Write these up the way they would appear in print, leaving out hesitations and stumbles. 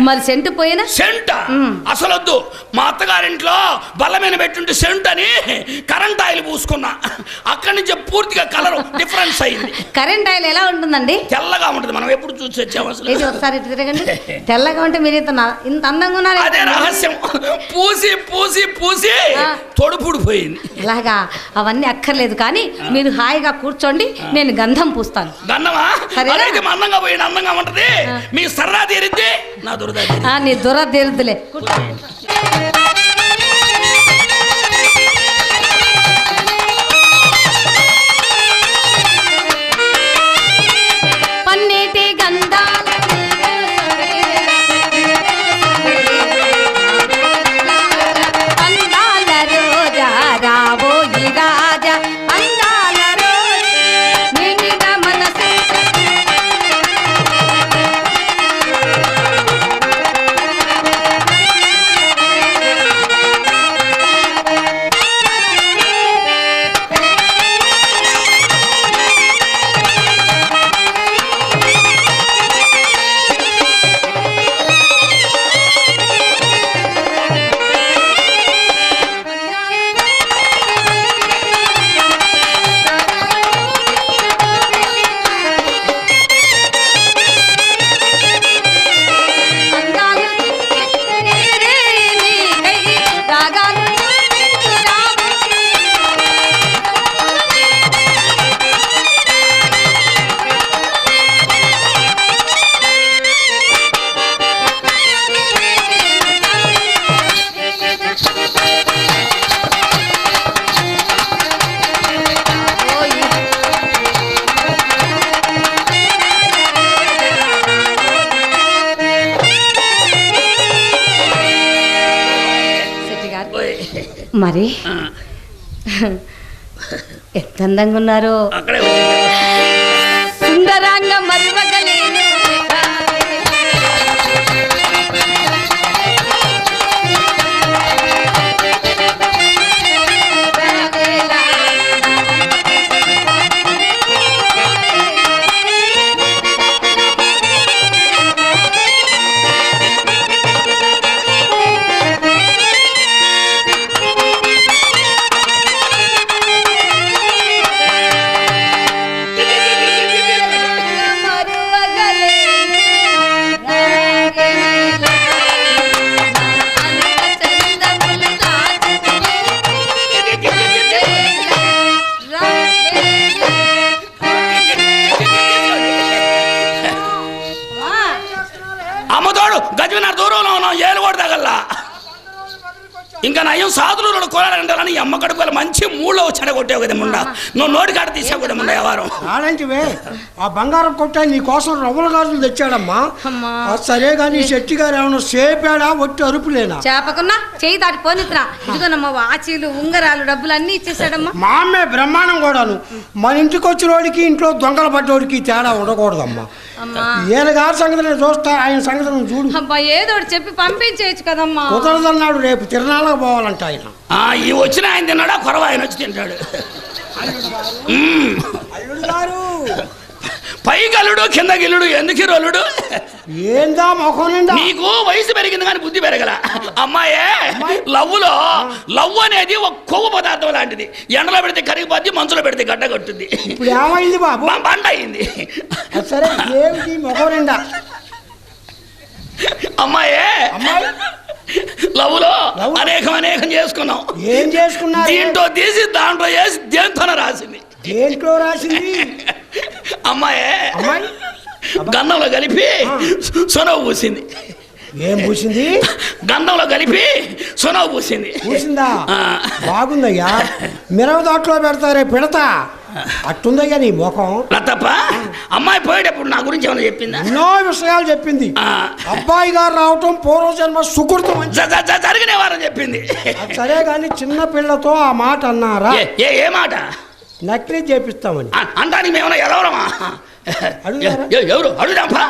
మరి సెంటు పోయినా సెంట అసలు వద్దు. మా అత్తగారింట్లో బల్ల మీద పెట్టుంటే సెంట్ అని కరెంట్ ఆయిల్ పూసుకున్నా. అక్కడి నుంచి పూర్తిగా కలర్ డిఫరెన్స్ అయింది. కరెంట్ ఆయిల్ ఎలా ఉంటుందండి? తెల్లగా ఉంటుంది. మనం ఎప్పుడు చూసి వచ్చాము అసలు. ఒకసారి తిరగండి. తెల్లగా ఉంటే మీరు ఇంత అందంగా ఉన్నారు. అదే రహస్యం. పూసి పూసి పూసి తొడుపుడు పోయింది. అలాగా అవన్నీ అక్కర్లేదు కానీ మీరు హాయిగా కూర్చోండి, నేను గంధం పూస్తాను. గంధమా? అదైతే అందంగా పోయింది, అందంగా ఉంటది. మీ సర్రా తీరిద్ది, నా దురద నీ దుర తీరుద్దులే. పన్నీటి గంధాల అందాల రోజా రాబోయి రాజా అందాల రోజా నిండిన మనసు మరి ఎంత అందంగా ఉన్నారో. సుందరంగా మరువగలేను ఇంకా నయం సాధులు కొనాలంటారని అమ్మ కడుపుల మంచి మూళ్ళో చెడగొట్టావు కదా ముండా. నువ్వు నోటి కాడ తీసావు కదా ముండా వ్యవహారం. అలాంటివే ఆ బంగారం కొట్ట నీ కోసం రవ్వల గాజులు తెచ్చాడమ్మా. సరే కానీ శెట్టి గారు ఏమన్నా సేపాడా ఒట్టి అరుపులేనా? చేపకున్నా చేయి దాటి పోనిత్రా. ఇదిగోనమ్మా వాచీలు ఉంగరాలు డబ్బులు అన్ని ఇచ్చేసాడమ్మా. మా అమ్మే బ్రహ్మాండం కూడాను. మన ఇంటికి వచ్చిన వాడికి ఇంట్లో దొంగల పడ్డోడికి తేడా ఉండకూడదమ్మా. ఈయన గారి సంగతి చూస్తా, ఆయన సంగతి చూడు. అబ్బా ఏదో చెప్పి పంపించేయచ్చు కదమ్మా. కుదరదన్నాడు, రేపు తిరణాలకు పోవాలంట ఆయన. ఈ వచ్చిన ఆయన తిన్నాడా కొరవ ఆయన వచ్చి తింటాడు. అల్లుడు గారు పై గల్లుడు కింద గిల్లుడు ఎందుకు రోలుడు? ఏందా మొఖం నిండా? నీకు వయసు పెరిగింది కానీ బుద్ధి పెరగల. అమ్మాయే లవ్ అనేది ఒక కొవ్వు పదార్థం లాంటిది. ఎండలో పెడితే కరిగిపోద్ది, మంచులో పెడితే గడ్డ కట్టుద్ది. ఇప్పుడు ఏమైంది బాబు? బండ అయింది. సరే ఏమిటి మొఖం నిండా? అమ్మాయే లవ్లో అనేకం చేసుకున్నాం. ఏం చేసుకున్నా? దీంట్లో తీసి దాంట్లో వేసి దేంతోనే రాసింది. దేంట్లో రాసింది? అమ్మాయే గంధంలో కలిపి సొనవు పూసింది. ఏం పూసింది? గంధంలో కలిపి సొనవు పూసింది. పూసిందా? బాగుందయ్యా. మిరవ దాంట్లో పెడతారే పిడతా, అట్టుందయ్యా నీ ముఖం. లతప్ప అమ్మాయి పోయేటప్పుడు నా గురించి ఏమైనా చెప్పిందా? ఎన్నో విషయాలు చెప్పింది. ఆ. అబ్బాయి గారు రావటం పూర్వజన్మ సుకృతం అని. జరిగిన వారం చెప్పింది. అది సరే కానీ చిన్న పిల్లతో ఆ మాట అన్నారా? ఏ మాట? నకిలీ చేపిస్తామని. అంటానికి మేమన్నా ఎదవరమా? అడుగుతారా? ఎవరు అడుగుదాంపా.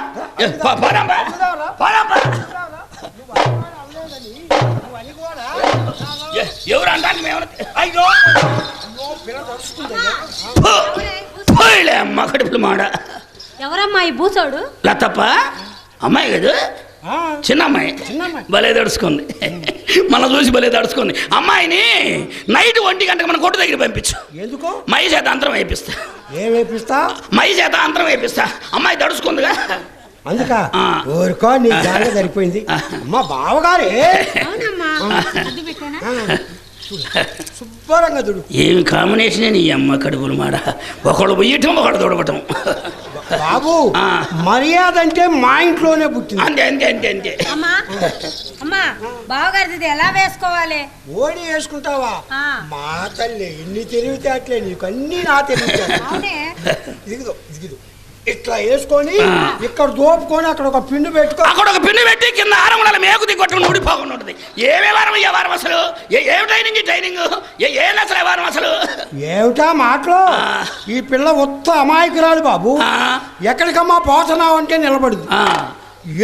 ఎవరు అంటానికి మేమన్నా అమ్మ కడుపులు మాడ. ఎవరమ్మా ఈ బూసోడు? లతప్ప అమ్మాయి కదా, ఆ, చిన్న అమ్మాయి. చిన్నమ్మాయి. భలే దడుచుకుంది, మన చూసి భలే దడుచుకుంది. అమ్మాయిని నైట్ 1 గంటకు మన కొట్టు దగ్గర పంపించు. ఎందుకు? మై చేత అంతరం వేపిస్తా. ఏం వేపిస్తా? మై చేత అంతరం వేపిస్తా. అమ్మాయి దడుచుకుందిగా అందుక ఆ. ఊరుకో, నీ జాగా సరిపోయింది. అమ్మా బావగారే అవునమ్మా, అద్దె పెట్టానా? శుభ్రంగా దుడు. ఏమి కాంబినేషన్ నీ అమ్మ కడుపులు మాడ. ఒకడు పొయ్యటం ఒకడు దొడవటం. బాబు ఆ. మర్యాద అంటే మా ఇంట్లోనే పుట్టింది. అంతే అంతే అంతే అంతే. అమ్మా అమ్మా, బావగారిది ఎలా వేసుకోవాలి? ఓడి వేసుకుంటావా? ఆ. మా తల్లి ఎన్ని తెలివితేటలే నీకు, అన్ని నా తెలివితేటలే. అవునే. ఇదిగో ఇదిగో ఇట్లా వేసుకొని ఆ. ఇక్కడ దోపుకొని అక్కడ ఒక పిండి పెట్టుకో. అక్కడ ఒక పిన్ను పెట్టి కింద ఆరం ఉండాలి, మేకు దిగొట్టుకుని ఊడిపోకుండా ఉంటుంది. ఏమే వారం అయ్యే వారం అసలు? ఏం ట్రైనింగ్ ఏం అసలు వారం అసలు? ఏమిటా మాటలు? ఆ. ఈ పిల్ల ఉత్త అమాయకురాలు బాబు. ఆ. ఎక్కడికమ్మా పోతున్నావు అంటే నిలబడదు. ఆ.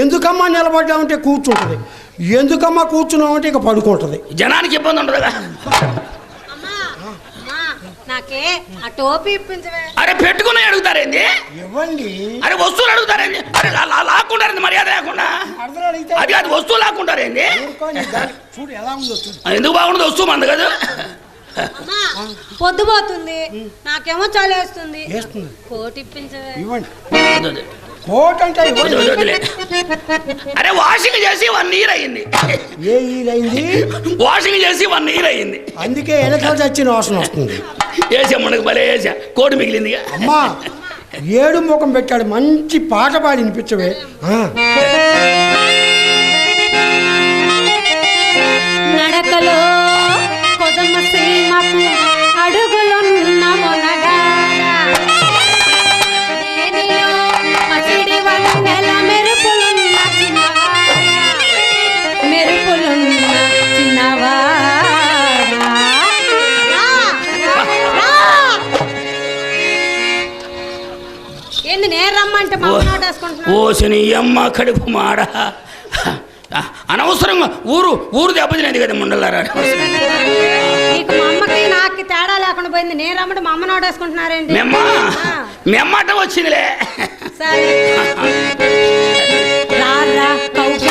ఎందుకమ్మా నిలబడ్డామంటే కూర్చుంటుంది. ఎందుకమ్మా కూర్చున్నామంటే ఇక పడుకుంటుంది. జనానికి ఇబ్బంది ఉండదుగా. అమ్మా అమ్మా, నాకే ఆ టోపీ ఇప్పించవే. అరే పెట్టుకుని అడుగుతారేంది? ఇవ్వండి. అరే వస్తువులు అడుగుతారేంది? అరే లాక్కుంటారేంది మర్యాద లేకుండా? అర్థం అడిగితే అది అది వస్తువు లాక్కుంటారేంది? ఊరుకోని దాన్ని చూడు ఎలా ఉందో చూడు. ఎందుకు బాగుండదు? వస్తువు మంది కదా. అమ్మా పొద్దుపోతుంది, నాకేమో చలేస్తుంది. వేస్తుంది. కోటి ఇప్పించవే. ఇవ్వండి. కోట్ అంటే ఇవ్వండి. వదిలే. అరే వాషింగ్ చేసి 1 year అయ్యింది. ఏ ఈరైంది? వాషింగ్ చేసి 1 year అయ్యింది. అందుకే వెనకాల చచ్చిన వాసన వస్తుంది. వేసా మనకు భలే వేసా. కోటి మిగిలిందిగా. అమ్మా ఏడు ముఖం పెట్టాడు, మంచి పాట పాడి వినిపించవే. నడకలో కొదమ సీమకు అడుగులున్న మొనగాడ, నేనిలో పసిడి వన్నెల మెరుపులున్న చిన్నవాడ, మెరుపులున్న చిన్నవాడ. ఏంది నేను రమ్మంటే మా అమ్మ నోటేసుకుంటున్నా? ఓసిని అమ్మ కడుపు మాడ. అనవసరంగా ఊరు దెబ్బతినేది కదా ముండలారా. నీకు మా అమ్మకి నాకు తేడా లేకుండా పోయింది. నేను రమ్మంటే మా అమ్మ నోటేసుకుంటున్నారేంటి? మెమ్మాట వచ్చిందిలే. సరే రా కౌకి